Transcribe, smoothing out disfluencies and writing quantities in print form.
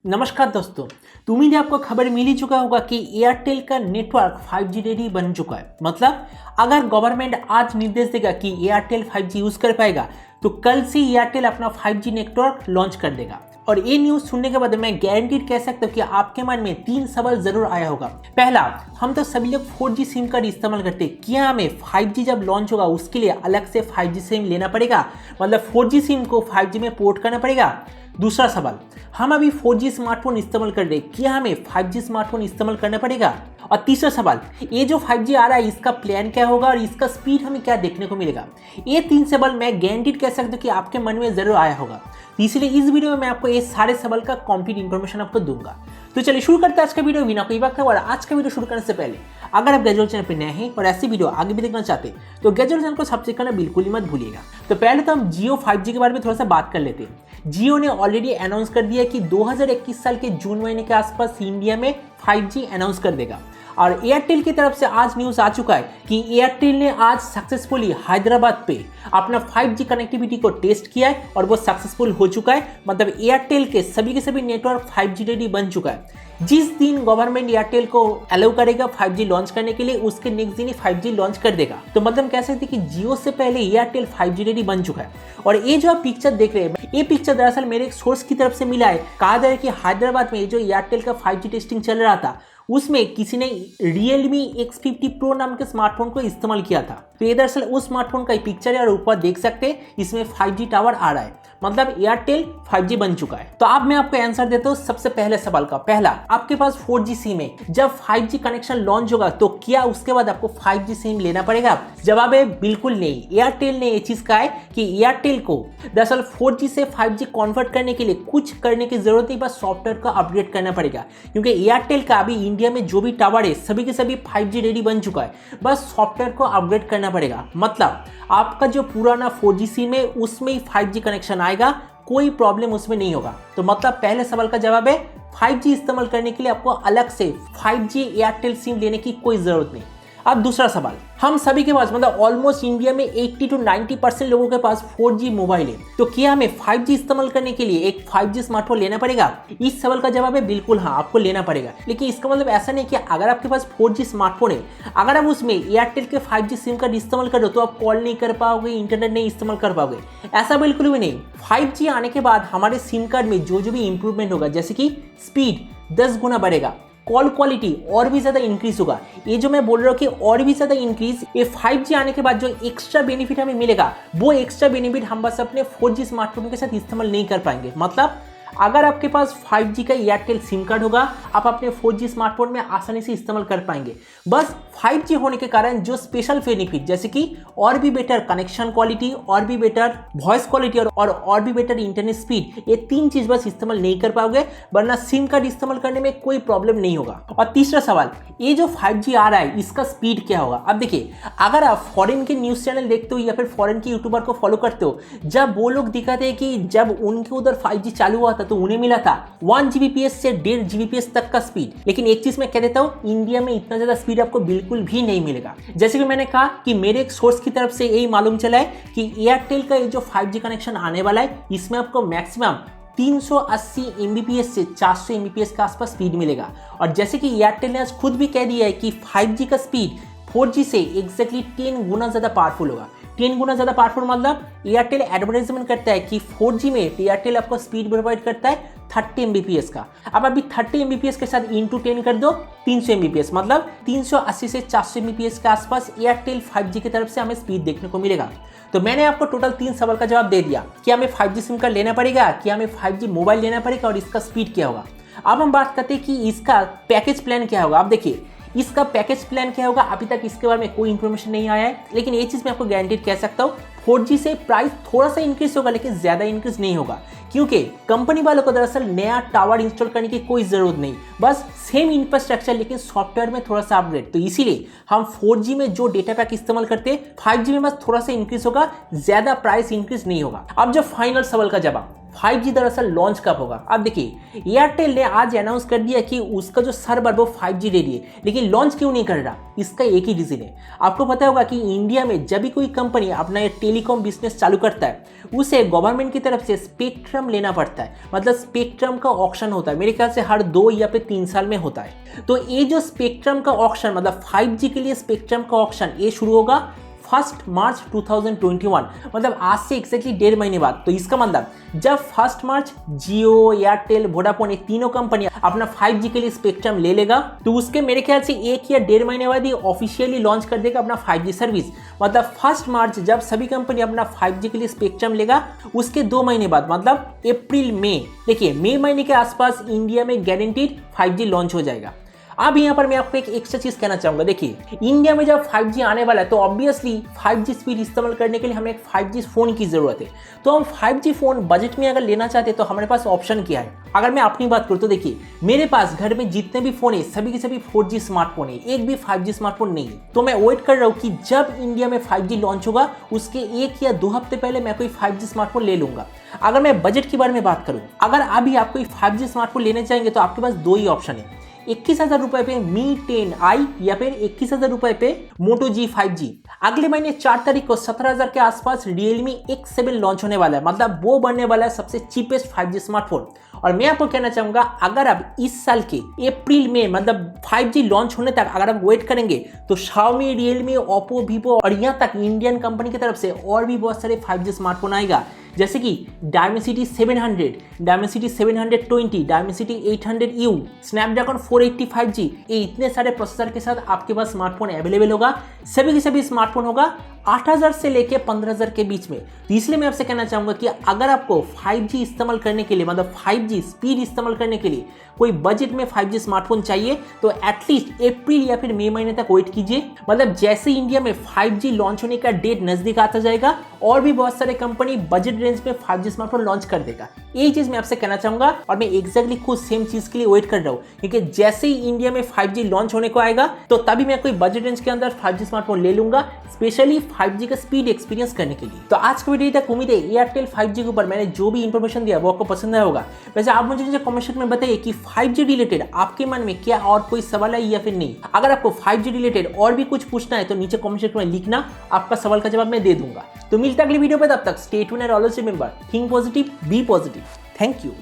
नमस्कार दोस्तों। तो उम्मीद है आपको खबर मिल ही चुका होगा कि एयरटेल का नेटवर्क 5G रेडी बन चुका है। मतलब अगर गवर्नमेंट आज निर्देश देगा कि एयरटेल 5G यूज़ कर पाएगा तो कल से एयरटेल अपना 5G नेटवर्क लॉन्च कर देगा। और ये न्यूज़ सुनने के बाद मैं गारंटीड कह सकता हूँ कि आपके मन में 3 सवाल जरूर आया होगा। पहला, हम तो सभी लोग 4G सिम कार्ड इस्तेमाल करते हैं, क्या हमें 5G जब लॉन्च होगा उसके लिए अलग से 5G सिम लेना पड़ेगा? मतलब 4G सिम को 5G में पोर्ट करना पड़ेगा? दूसरा सवाल, हम अभी 4G स्मार्टफोन इस्तेमाल कर रहे हैं, क्या हमें 5G स्मार्टफोन इस्तेमाल करना पड़ेगा? और तीसरा सवाल, ये जो 5G आ रहा है इसका प्लान क्या होगा और इसका स्पीड हमें क्या देखने को मिलेगा? ये 3 सवाल मैं गारंटीड कह सकता हूँ कि आपके मन में जरूर आया होगा। तो इसलिए इस वीडियो में मैं आपको ये सारे सवाल का कंप्लीट इन्फॉर्मेशन आपको दूंगा। तो चलिए शुरू करते हैं आज का वीडियो बिना कोई वक्त। और आज का वीडियो शुरू करने से पहले अगर आप गैजेट चैनल पर नए हैं और ऐसी वीडियो आगे भी देखना चाहते हैं तो गैजेट चैनल को सब्सक्राइब करना बिल्कुल ही मत भूलिएगा। तो पहले तो हम जियो 5G के बारे में थोड़ा सा बात कर लेते हैं। जियो ने ऑलरेडी अनाउंस कर दिया कि 2021 साल के जून महीने के आसपास इंडिया में 5G अनाउंस कर देगा। और एयरटेल की तरफ से आज न्यूज़ आ चुका है कि एयरटेल ने आज सक्सेसफुली हैदराबाद पे अपना 5G कनेक्टिविटी को टेस्ट किया है और वो सक्सेसफुल हो चुका है। मतलब एयरटेल के सभी नेटवर्क 5G रेडी बन चुका है। जिस दिन गवर्नमेंट एयरटेल को अलाउ करेगा 5G लॉन्च करने के लिए उसके नेक्स्ट दिन ही 5G लॉन्च कर देगा। तो मतलब कह सकते हैं कि जियो से पहले एयरटेल 5G रेडी बन चुका है। और ये जो आप पिक्चर देख रहे हैं, ये पिक्चर दरअसल मेरे एक सोर्स की तरफ से मिला है। कहा जा रहा है कि हैदराबाद में जो एयरटेल का 5G टेस्टिंग चल रहा था उसमें किसी ने Realme X50 Pro नाम के स्मार्टफोन को इस्तेमाल किया था। तो ये दरअसल उस स्मार्टफोन का पिक्चर है और ऊपर देख सकते हैं इसमें 5G टावर आ रहा है। मतलब एयरटेल 5G बन चुका है। तो अब मैं आपको आंसर देता हूँ सबसे पहले सवाल का। पहला, आपके पास 4G सिम है, जब 5G कनेक्शन लॉन्च होगा तो क्या उसके बाद आपको 5G सिम लेना पड़ेगा? जवाब है बिल्कुल नहीं। एयरटेल ने ये चीज कहा है कि एयरटेल को दरअसल 4G से 5G कन्वर्ट करने के लिए कुछ करने की जरूरत नहीं, बस सॉफ्टवेयर को अपग्रेड करना पड़ेगा। क्योंकि एयरटेल का अभी इंडिया में जो भी टावर है सभी के सभी 5G रेडी बन चुका है, बस सॉफ्टवेयर को अपग्रेड करना पड़ेगा। मतलब आपका जो पुराना 4G सिम है उसमें ही 5G कनेक्शन आएगा, कोई प्रॉब्लम उसमें नहीं होगा। तो मतलब पहले सवाल का जवाब है 5G इस्तेमाल करने के लिए आपको अलग से 5G एयरटेल सिम लेने की कोई जरूरत नहीं। अब दूसरा सवाल, हम सभी के पास मतलब ऑलमोस्ट इंडिया में 80 to 90% लोगों के पास 4G मोबाइल है, तो क्या हमें 5G इस्तेमाल करने के लिए एक 5G स्मार्टफोन लेना पड़ेगा? इस सवाल का जवाब है बिल्कुल हाँ, आपको लेना पड़ेगा। लेकिन इसका मतलब ऐसा नहीं कि अगर आपके पास 4G स्मार्टफोन है, अगर आप उसमें एयरटेल के 5G सिम कार्ड इस्तेमाल कर रहे हो तो आप कॉल नहीं कर पाओगे, इंटरनेट नहीं इस्तेमाल कर पाओगे, ऐसा बिल्कुल भी नहीं। 5G आने के बाद हमारे सिम कार्ड में जो भी इंप्रूवमेंट होगा, जैसे कि स्पीड 10 गुना बढ़ेगा, कॉल क्वालिटी और भी ज़्यादा इंक्रीज होगा। ये जो मैं बोल रहा हूँ कि और भी ज़्यादा इंक्रीज, ये 5G आने के बाद जो एक्स्ट्रा बेनिफिट हमें मिलेगा वो एक्स्ट्रा बेनिफिट हम बस अपने 4G स्मार्टफोन के साथ इस्तेमाल नहीं कर पाएंगे। मतलब अगर आपके पास 5G का एयरटेल सिम कार्ड होगा आप अपने 4G स्मार्टफोन में आसानी से इस्तेमाल कर पाएंगे। बस 5G होने के कारण जो स्पेशल बेनिफिट जैसे कि और भी बेटर कनेक्शन क्वालिटी, और भी बेटर वॉइस क्वालिटी और भी बेटर इंटरनेट स्पीड, ये 3 चीज बस इस्तेमाल नहीं कर पाओगे, वरना सिम कार्ड इस्तेमाल करने में कोई प्रॉब्लम नहीं होगा। और तीसरा सवाल, ये जो 5G आ रहा है इसका स्पीड क्या होगा? अब देखिए, अगर आप फॉरेन के न्यूज चैनल देखते हो या फिर फॉरेन के यूट्यूबर को फॉलो करते हो, जब वो लोग दिखाते हैं कि जब उनके उधर 5G चालू हुआ था तो उन्हें मिला था 1 Gbps से 1.5 Gbps तक का स्पीड। लेकिन एक चीज मैं कह देता हूं, इंडिया में इतना ज्यादा स्पीड आपको बिल्कुल भी नहीं मिलेगा। जैसे कि मैंने कहा कि मेरे एक सोर्स की तरफ से यही मालूम चला है कि एयरटेल का ये जो 5G कनेक्शन आने वाला है इसमें आपको मैक्सिमम 380 Mbps से 400 Mbps के आसपास स्पीड मिलेगा। और जैसे कि एयरटेल ने आज खुद भी कह दिया है कि 5G का स्पीड 4G से एग्जैक्टली 10 गुना ज्यादा पावरफुल होगा। 10 गुना ज्यादा पावरफुल मतलब एयरटेल एडवर्टाइजमेंट करता है कि 4G में एयरटेल आपको स्पीड प्रोवाइड करता है 30 Mbps का। अब अभी 30 Mbps के साथ इंटू 10 कर दो 300 Mbps, मतलब 380 से 400 Mbps के आसपास एयरटेल 5G की तरफ से हमें स्पीड देखने को मिलेगा। तो मैंने आपको टोटल 3 सवाल का जवाब दे दिया कि हमें 5G सिम कार्ड लेना पड़ेगा, कि हमें 5G मोबाइल लेना पड़ेगा और इसका स्पीड क्या होगा। अब हम बात करते हैं कि इसका पैकेज प्लान क्या होगा। अब देखिए, इसका पैकेज प्लान क्या होगा, अभी तक इसके बारे में कोई इन्फॉर्मेशन नहीं आया है। लेकिन ये चीज़ मैं आपको गारंटीड कह सकता हूँ, 4G से प्राइस थोड़ा सा इंक्रीज होगा लेकिन ज़्यादा इंक्रीज नहीं होगा, क्योंकि कंपनी वालों को दरअसल नया टावर इंस्टॉल करने की कोई ज़रूरत नहीं, बस सेम इंफ्रास्ट्रक्चर लेकिन सॉफ्टवेयर में थोड़ा सा अपग्रेड। तो इसीलिए हम 4G में जो डेटा पैक इस्तेमाल करते हैं 5G में बस थोड़ा सा इंक्रीज होगा, ज़्यादा प्राइस इंक्रीज नहीं होगा। अब जो फाइनल सवाल का जवाब, 5G दरअसल लॉन्च कब होगा। अब देखिए एयरटेल ने आज अनाउंस कर दिया कि उसका जो सर्वर वो 5G रेडी है, लेकिन लॉन्च क्यों नहीं कर रहा, इसका एक ही रीजन है। आपको पता होगा कि इंडिया में जब भी कोई कंपनी अपना ये टेलीकॉम बिजनेस चालू करता है उसे गवर्नमेंट की तरफ से स्पेक्ट्रम लेना पड़ता है, मतलब स्पेक्ट्रम का ऑक्शन होता है, मेरे ख्याल से हर 2 या फिर 3 साल में होता है। तो ये जो स्पेक्ट्रम का ऑक्शन मतलब 5G के लिए स्पेक्ट्रम का ऑक्शन ये शुरू होगा 1 मार्च 2021, मतलब आज से एक्जैक्टली 1.5 महीने बाद। तो इसका मतलब जब 1 मार्च जियो, एयरटेल, वोडाफोन ये तीनों कंपनी अपना 5G के लिए स्पेक्ट्रम ले लेगा तो उसके मेरे ख्याल से 1 या 1.5 महीने बाद ही ऑफिशियली लॉन्च कर देगा अपना 5G सर्विस। मतलब 1 मार्च जब सभी कंपनी अपना 5G के लिए स्पेक्ट्रम लेगा उसके 2 महीने बाद मतलब अप्रैल मई, देखिए मई महीने के आसपास इंडिया में गारंटीड 5G लॉन्च हो जाएगा। अब यहाँ पर मैं आपको एक एक्स्ट्रा चीज कहना चाहूंगा, देखिए इंडिया में जब 5G आने वाला है तो ऑब्वियसली 5G स्पीड इस्तेमाल करने के लिए हमें एक 5G फोन की जरूरत है। तो हम 5G फोन बजट में अगर लेना चाहते हैं तो हमारे पास ऑप्शन क्या है। अगर मैं अपनी बात करूँ तो देखिए मेरे पास घर में जितने भी फोन है सभी के सभी 4G स्मार्टफोन है, एक भी 5G स्मार्टफोन नहीं है। तो मैं वेट कर रहा हूँ कि जब इंडिया में 5G लॉन्च होगा उसके 1 या 2 हफ्ते पहले मैं कोई 5G स्मार्टफोन ले लूंगा। अगर मैं बजट के बारे में बात करूँ, अगर अभी आप कोई 5G स्मार्टफोन लेने चाहेंगे तो आपके पास 2 ही ऑप्शन है, 21,000 रुपए पे Mi 10i या फिर 21,000 रुपए पे Moto G 5G। अगले महीने 4 तारीख को 17,000 के आसपास Realme X7 लॉन्च होने वाला है, मतलब वो बनने वाला है सबसे चीपेस्ट 5G स्मार्टफोन। और मैं आपको कहना चाहूंगा अगर आप इस साल के अप्रैल में मतलब 5G लॉन्च होने तक अगर आप वेट करेंगे तो Xiaomi, Realme, Oppo, Vivo और यहाँ तक इंडियन कंपनी की तरफ से और भी बहुत सारे 5G स्मार्टफोन आएगा, जैसे कि Dimensity 700, Dimensity 720, Dimensity 800U, Snapdragon 480 5G, ये इतने सारे प्रोसेसर के साथ आपके पास स्मार्टफोन अवेलेबल होगा। सभी के सभी स्मार्टफोन होगा 8,000 से लेके 15,000 के बीच में। तो इसलिए मैं आपसे कहना चाहूंगा कि अगर आपको 5G इस्तेमाल करने के लिए मतलब 5G स्पीड इस्तेमाल करने के लिए कोई बजट में 5G स्मार्टफोन चाहिए तो एटलीस्ट अप्रैल या फिर मई महीने तक वेट कीजिए। मतलब जैसे इंडिया में 5G लॉन्च होने का डेट नजदीक आता जाएगा और भी बहुत सारे कंपनी बजट रेंज में 5G स्मार्टफोन लॉन्च कर देगा। यही चीज मैं आपसे कहना चाहूंगा और मैं एग्जैक्टली खुद सेम चीज के लिए वेट कर रहा हूँ, क्योंकि जैसे ही इंडिया में 5G लॉन्च होने को आएगा तो तभी मैं कोई बजट रेंज के अंदर 5G स्मार्टफोन ले लूंगा, स्पेशली 5G का स्पीड एक्सपीरियंस करने के लिए। तो आज का वीडियो तक उम्मीद है एयरटेल 5G के ऊपर मैंने जो भी इंफॉर्मेशन दिया वो आपको पसंद आया होगा। वैसे आप मुझे नीचे कमेंट सेक्शन में बताइए कि 5G रिलेटेड आपके मन में क्या और कोई सवाल है या फिर नहीं। अगर आपको 5G रिलेटेड और भी कुछ पूछना है तो नीचे कमेंट सेक्शन में लिखना, आपका सवाल का जवाब मैं दे दूंगा। तो मिलता अगली वीडियो में, तब तक stay tuned and always remember think positive, be positive. Thank you.